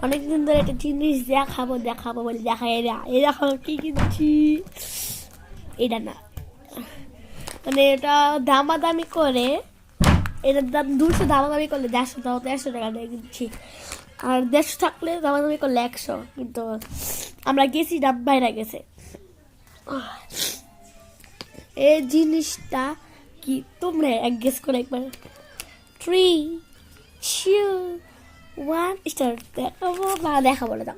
অনেকদিন ধরে একটা জিনিস দেখাবো দেখাবো বলে দেখাই না। এই দেখো কি কিনছি, এটা না মানে এটা দামাদামি করে, এটার দাম 200, দামাদামি করলে 150, দাম 150 টাকা দিয়ে কিনছি। আর 150 থাকলে দামাদামি করলে 100, কিন্তু আমরা গেছি দাম বাইরে গেছে। এই জিনিসটা কি তোমরা এক গেস করে একবার। 3, 2, 1 স্টার্ট। দেখাবো না দেখাবো না,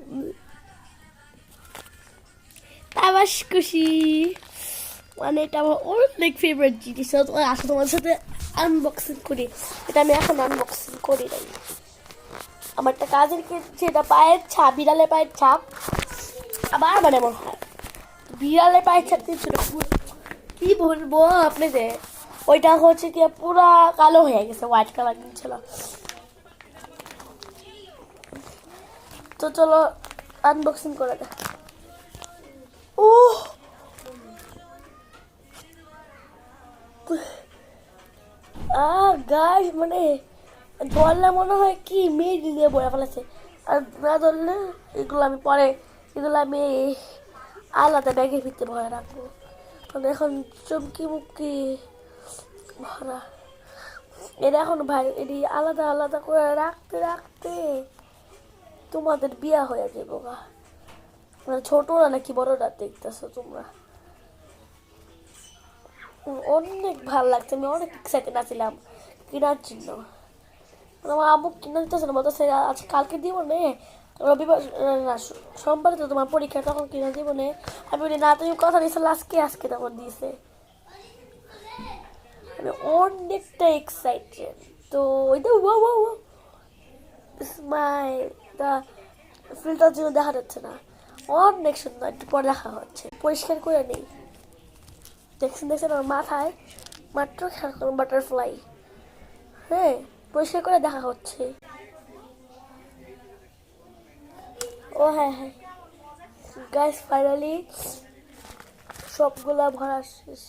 তাবাস খুশি মানে এটা আমার অনেক ফেভারিট জিনিস। আসলে তোমার সাথে আনবক্সিং করি, এটা আমি এখন আনবক্সিং করি নাই। আমার একটা কাজের কিনছে, এটা পায়ের ছাপ, বিড়ালের পায়ের ছাপ। আবার মানে মনে হয় বিড়ালের পায়ের ছাপ কিনছিল, কি বলবো আপনাদের, ওইটা হচ্ছে কি পুরা কালো হয়ে গেছে, হোয়াইট কালার কিনছিল। তো চলো আনবক্সিং করে দেখ। ও গাছ মানে ধরলে মনে হয় কি মেয়ে দিয়ে বয়ে ফেলেছে, আর না ধরলে এগুলো আমি পরে, এগুলো আমি আলাদা ব্যাগের ভিতরে ভরে রাখবো। মানে এখন চমকি মুখি ভরা, এটা এখন ভাই এটি আলাদা আলাদা করে রাখতে রাখতে তোমাদের বিয়া হয়ে যাবো গা। মানে ছোটরা নাকি বড়রা দেখতেছো তোমরা, অনেক ভালো লাগছে, আমি অনেক এক্সাইটেড আছিলাম কেনার জন্য। আমার আব্বু কিনে দিতেছে না, বলতেছে আজ কালকে দিব নে, রবিবার না সোমবারে তো তোমার পরীক্ষা, তখন কিনে দিব নে। আমি বলি না, তুমি কথা দিয়েছো আজকে, আজকে তখন দিয়েছে। আমি অনেকটা এক্সাইটেড। তো ওই তো স্মাইল দা ফিল্টার জন্য দেখা যাচ্ছে না, অনেক সুন্দর। একটু পরে দেখা হচ্ছে, পরিষ্কার করে নেই। দেখছেন আমার মাথায় মাত্র বাটারফ্লাই, হ্যাঁ পরিষ্কার করে দেখা হচ্ছে। ও হ্যাঁ হ্যাঁ গাইস, ফাইনালি সবগুলা ভরা শেষ।